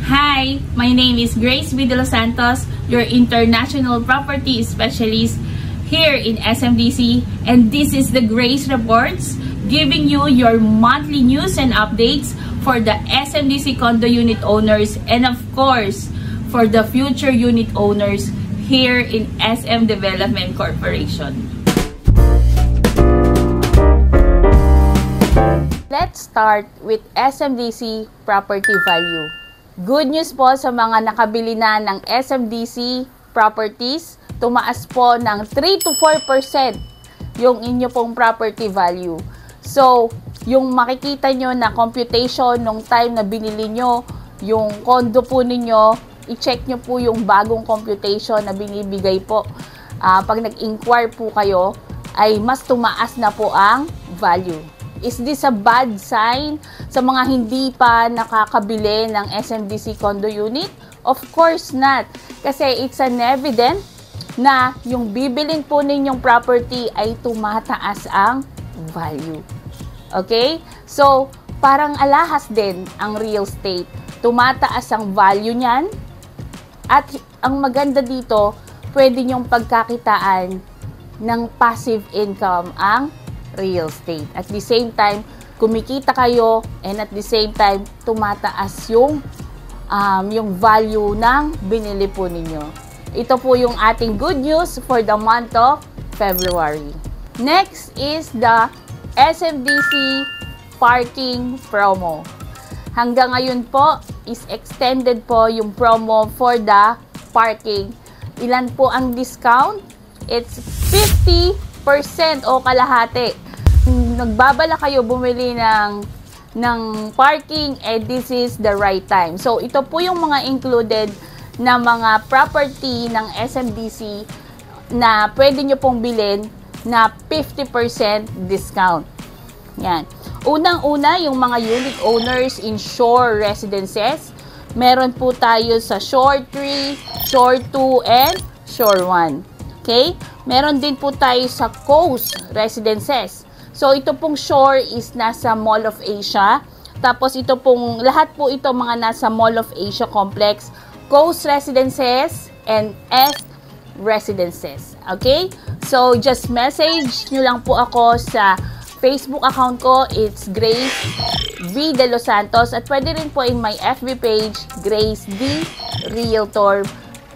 Hi, my name is Grace V. De Los Santos, your international property specialist here in SMDC, and this is the Grace Reports, giving you your monthly news and updates for the SMDC condo unit owners and of course for the future unit owners here in SM Development Corporation. Let's start with SMDC property value. Good news po sa mga nakabili na ng SMDC properties, tumaas po ng 3 to 4% yung inyo pong property value. So, yung makikita nyo na computation nung time na binili nyo yung condo po ninyo, i-check nyo po yung bagong computation na binibigay po. Pag nag-inquire po kayo, ay mas tumaas na po ang value. Is this a bad sign sa mga hindi pa nakakabili ng SMDC condo unit? Of course not. Kasi it's an evidence na yung bibilin po ninyong property ay tumataas ang value. Okay? So, parang alahas din ang real estate. Tumataas ang value niyan. At ang maganda dito, pwede nyong pagkakitaan ng passive income ang real estate. At the same time, kumikita kayo and at the same time, tumataas yung value ng binili po ninyo. Ito po yung ating good news for the month of February. Next is the SMDC parking promo. Hanggang ngayon po is extended po yung promo for the parking. Ilan po ang discount? It's 50% o kalahati. Nagbabala kayo bumili ng parking, this is the right time. So, ito po yung mga included na mga property ng SMDC na pwede nyo pong bilhin na 50% discount. Yan. Unang-una, yung mga unit owners in Shore Residences. Meron po tayo sa Shore 3, Shore 2, and Shore 1. Okay? Meron din po tayo sa Coast Residences. So, ito pong Shore is nasa Mall of Asia. Tapos, ito pong, lahat po ito mga nasa Mall of Asia Complex, Coast Residences, and S Residences. Okay? So, just message nyo lang po ako sa Facebook account ko. It's Grace V. De Los Santos. At pwede rin po in my FB page, Grace D. Realtor.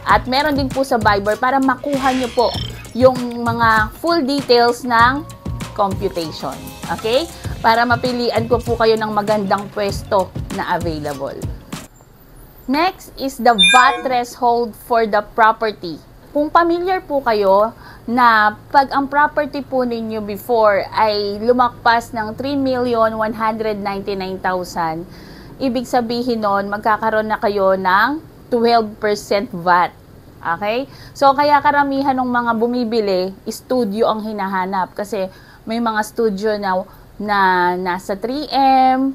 At meron din po sa Viber para makuha nyo po yung mga full details ng computation. Okay? Para mapilian ko po kayo ng magandang pwesto na available. Next is the VAT threshold for the property. Kung familiar po kayo na pag ang property po ninyo before ay lumakpas ng 3,199,000, ibig sabihin nun, magkakaroon na kayo ng 12% VAT. Okay? So, kaya karamihan ng mga bumibili, studio ang hinahanap. Kasi may mga studio na nasa 3M,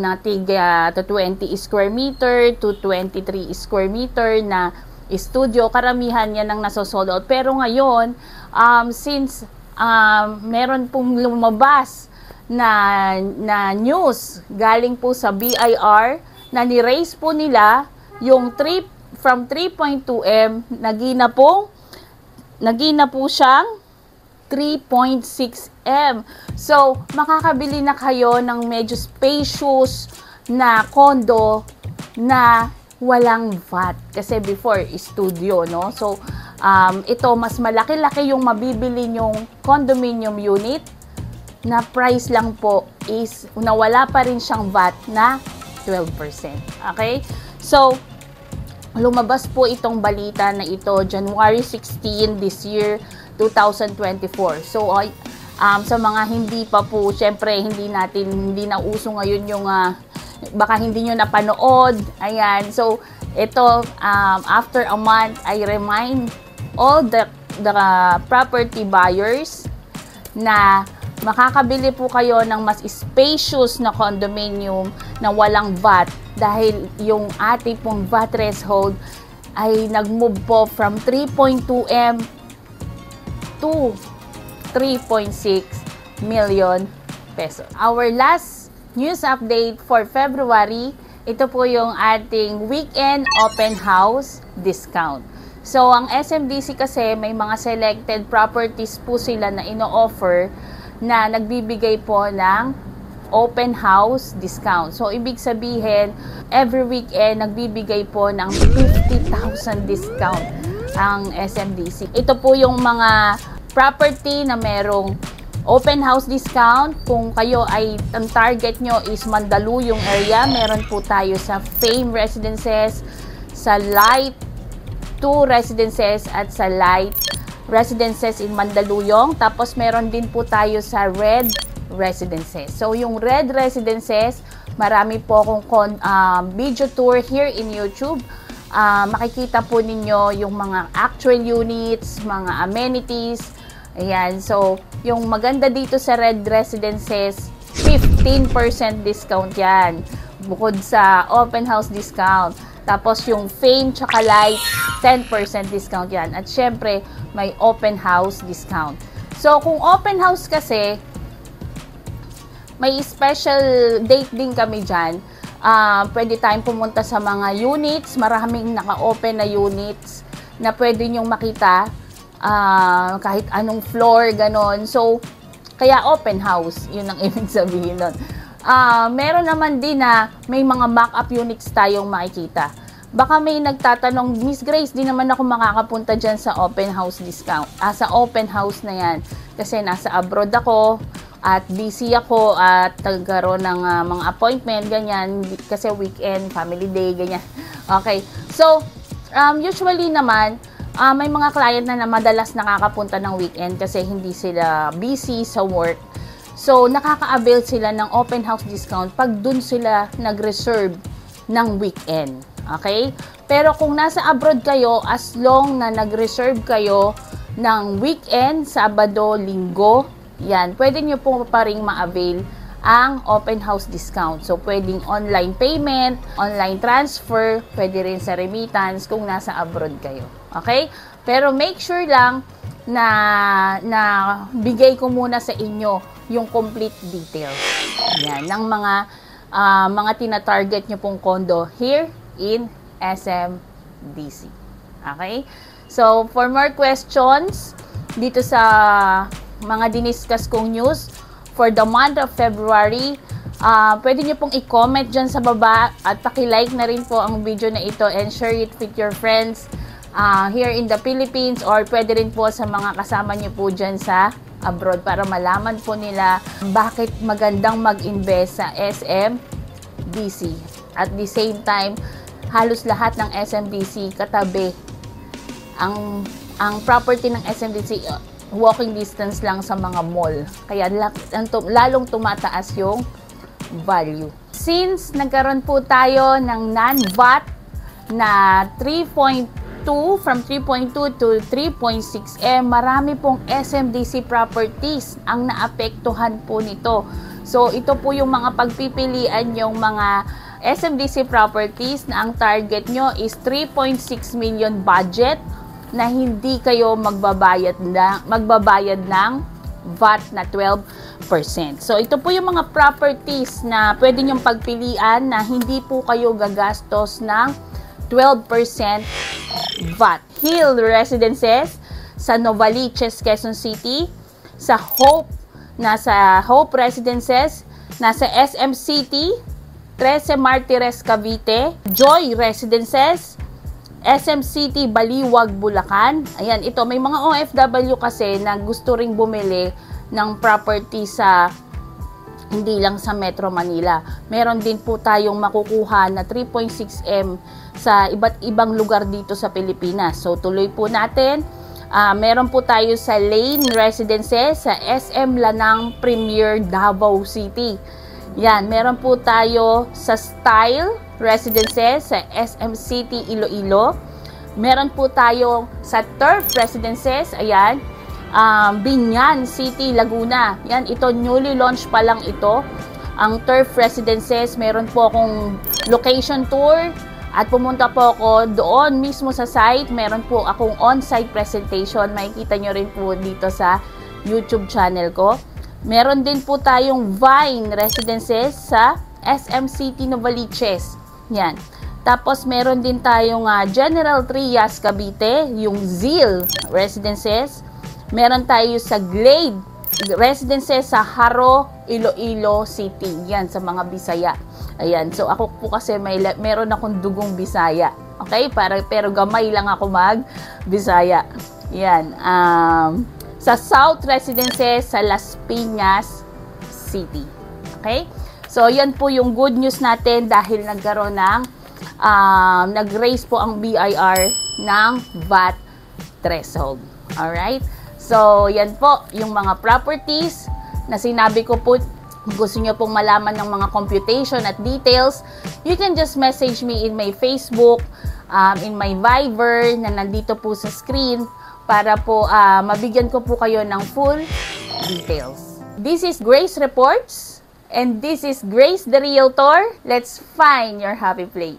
na tiga to 20 square meter to 23 square meter na studio. Karamihan yan ang nasosold out. Pero ngayon, since meron pong lumabas na news galing po sa BIR na ni-raise po nila yung from 3.2M, nagina po siyang 3.6M. So, makakabili na kayo ng medyo spacious na condo na walang VAT. Kasi before, studio, no? So, ito, mas malaki-laki yung mabibili nyong condominium unit na price lang po is, nawala pa rin siyang VAT na 12%. Okay? So, lumabas po itong balita na ito January 16 this year, 2024. So, sa mga hindi pa po, syempre, hindi na uso ngayon yung, baka hindi nyo napanood. Ayan. So, ito, after a month, I remind all the property buyers na makakabili po kayo ng mas spacious na condominium na walang VAT dahil yung ating pong VAT threshold ay nag-move po from 3.2M to 3.6 million pesos. Our last news update for February ito po yung ating weekend open house discount. So, ang SMDC kasi may mga selected properties po sila na ino-offer na nagbibigay po ng open house discount. So, ibig sabihin, every weekend nagbibigay po ng 50,000 discount ang SMDC. Ito po yung mga property na merong open house discount. Kung kayo ay, ang target nyo is Mandaluyong area, meron po tayo sa Fame Residences, sa Light 2 Residences at sa Light Residences in Mandaluyong. Tapos meron din po tayo sa Red Residences. So yung Red Residences, marami po akong video tour here in YouTube. Makikita po ninyo yung mga actual units, mga amenities. Ayan, so yung maganda dito sa Red Residences, 15% discount yan. Bukod sa open house discount. Tapos yung Fame tsaka Light, 10% discount yan. At syempre, may open house discount. So, kung open house kasi, may special date din kami dyan. Pwede tayong pumunta sa mga units. Maraming naka-open na units na pwede nyong makita kahit anong floor, ganon. So, kaya open house. Yun ang ibig sabihin nun. Meron naman din na may mga mock-up units tayong makikita. Baka may nagtatanong, Miss Grace, di naman ako makakapunta dyan sa open house discount. Sa open house na yan. Kasi nasa abroad ako at busy ako at nagkaroon ng mga appointment, ganyan. Kasi weekend, family day, ganyan. Okay. So, usually naman, may mga client na madalas nakakapunta ng weekend kasi hindi sila busy sa work. So, nakaka-avail sila ng open house discount pag dun sila nag-reserve ng weekend. Okay? Pero kung nasa abroad kayo, as long na nag-reserve kayo ng weekend, Sabado, Linggo, yan, pwede nyo po pa rin ma-avail ang open house discount. So, pwedeng online payment, online transfer, pwede rin sa remittance kung nasa abroad kayo. Okay? Pero make sure lang na bigay ko muna sa inyo yung complete details. Yan, ng mga tina-target nyo pong condo here in SMDC. Okay? So, for more questions, dito sa mga diniscuss kong news, for the month of February, pwede nyo pong i-comment dyan sa baba at paki-like na rin po ang video na ito and share it with your friends here in the Philippines or pwede rin po sa mga kasama nyo po dyan sa abroad para malaman po nila bakit magandang mag-invest sa SMDC. At the same time, halos lahat ng SMDC katabi. Ang property ng SMDC, walking distance lang sa mga mall. Kaya lalong tumataas yung value. Since nagkaroon po tayo ng non-VAT na 3.2 from 3.2 to 3.6M, marami pong SMDC properties ang naapektuhan po nito. So, ito po yung mga pagpipilian yung mga SMDC properties na ang target nyo is 3.6 million budget na hindi kayo magbabayad ng VAT na 12%. So, ito po yung mga properties na pwede nyong pagpilian na hindi po kayo gagastos ng 12% VAT. Hill Residences sa Novaliches, Quezon City, sa nasa Hope Residences, nasa SM City, 13 Martires, Cavite, Joy Residences, SM City, Baliwag, Bulacan. Ayan, ito, may mga OFW kasi na gusto ring bumili ng property sa hindi lang sa Metro Manila. Meron din po tayong makukuha na 3.6M sa iba't ibang lugar dito sa Pilipinas. So, tuloy po natin. Meron po tayo sa Lane Residences sa SM Lanang Premier, Davao City. Yan, meron po tayo sa Style Residences sa SM City, Iloilo. Meron po tayo sa Turf Residences, ayan, Binyan City, Laguna. Yan, ito, newly launched pa lang ito. Ang Turf Residences, meron po akong location tour at pumunta po ako doon mismo sa site. Meron po akong on-site presentation. Makikita nyo rin po dito sa YouTube channel ko. Meron din po tayong Vine Residences sa SM City, Novaliches. Yan. Tapos, meron din tayong General Trias, Cavite, yung Zeal Residences. Meron tayo sa Glade Residences sa Haro, Iloilo City. Yan, sa mga Bisaya. Ayan. So, ako po kasi meron akong dugong Bisaya. Okay? Pero gamay lang ako mag-Bisaya. Yan. Sa South Residences sa Las Piñas City. Okay? So, yan po yung good news natin dahil nagkaroon ng nag-raise po ang BIR ng VAT threshold. Alright? So, yan po yung mga properties na sinabi ko po. Gusto nyo pong malaman ng mga computation at details, you can just message me in my Facebook, in my Viber na nandito po sa screen para po mabigyan ko po kayo ng full details. This is Grace Reports and this is Grace the Realtor. Let's find your happy place.